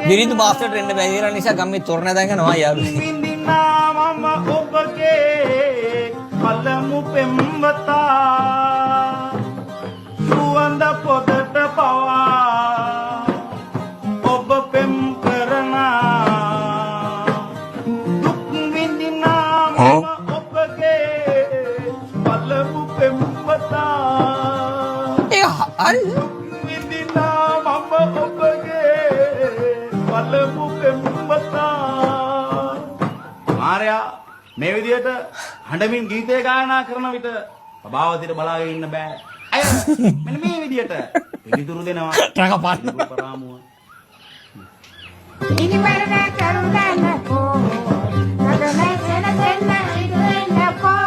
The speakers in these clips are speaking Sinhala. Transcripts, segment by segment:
විරිදු බාස්ටර් එන්න බැරි වෙන නිසා ගම්මේ තොරණ දාගෙනවා යාළුවනේ. විඳිනාම ඔබගේ කලමු පෙම්වතා සුවඳ පොදට පවා ඔබ පෙම් කරනා දුක් විඳිනාම ඔබගේ කලමු පෙම්වතා ඒ හරි විඳිනාම ඔබගේ කලමු පෙම්වතා මාර්යා මේ විදියට හඬමින් ගීතය ගායනා කරන විට ප්‍රභාවතිට බලාගෙන ඉන්න බෑ. අය මෙන්න මේ විදියට පිළිතුරු දෙනවා. රඟපාන්න. පරාමුව. ඉනිවරණ කරුණානකෝ නගමෙසන දෙන්න ඉදුවෙන්නකෝ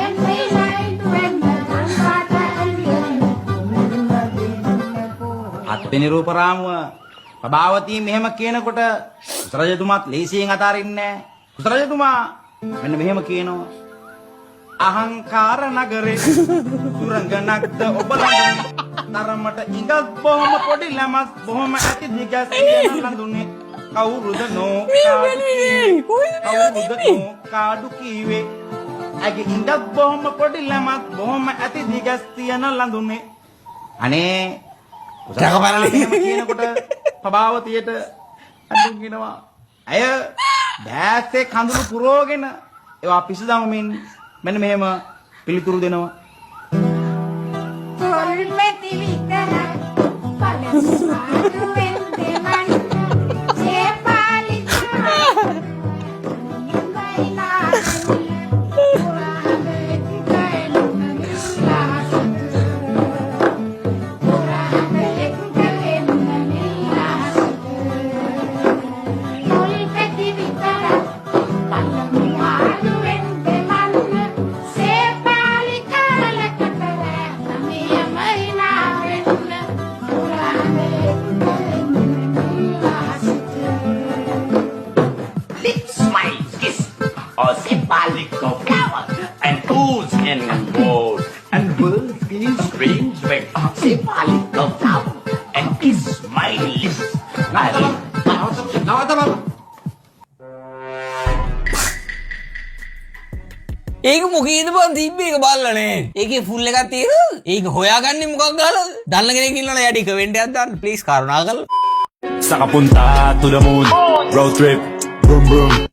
එන්නේ නයිදුවෙන්න සංවාද එළියෙන්නකෝ අත්පෙනි රූපරාමුව ප්‍රභාවතී මෙහෙම කියනකොට කුසරජතුමාත් ලේසියෙන් අතාරින්නේ නැහැ. කුසරජතුමා මෙන්න මෙහෙම කියනවා. අහංකාර නගරේ සුරංගනක්ද ඔබ ළඟ තරමට ඉඟත් බොහොම පොඩි ළමස් බොහොම ඇති දිගස් කියන ලඳුනේ කවුරුද නෝ කාඩු කීවේ ඇගේ ඉඟත් බොහොම පොඩි ළමස් බොහොම ඇති දිගස් තියන ලඳුනේ අනේ කියනකොට ප්‍රභාවතියට අඳුන්ගෙනවා අය දැස්සේ කඳුළු පුරෝගෙන ඒවා පිසු දමමින් මෙන්න මෙහෙම පිළිතුරු දෙනවා. තොල්මෙති විතර පළසාදු වෙන්නේ මන් සේපාලි නයිනා පුරාමෙති කයිනුනි ලාසතු පුරාමෙති කයිනුනි ලාසතු තොල්මෙති විතර පළසාදු වෙන්නේ මන් සේපාලි කාලකට මේ මහිනා වෙන්න පුරාමෙති කයිනුනි ලාසතු Lips, smile, kiss, or symbolic of flower, and ooze and gold, and birds feel strange when symbolic of flower, and kiss my lips. ඒක මොකේද බං තිබ්බේ ඒක බලලානේ. ඒකේ ෆුල් එකක් තියෙනවද? ඒක හොයාගන්නේ මොකක් ගාලාද? දන්න කෙනෙක් ඉන්නවනේ යටි කමෙන්ට් එකක් දාන්න ප්ලීස් කරුණාකරලා. Saka punta to the moon, road trip, boom boom.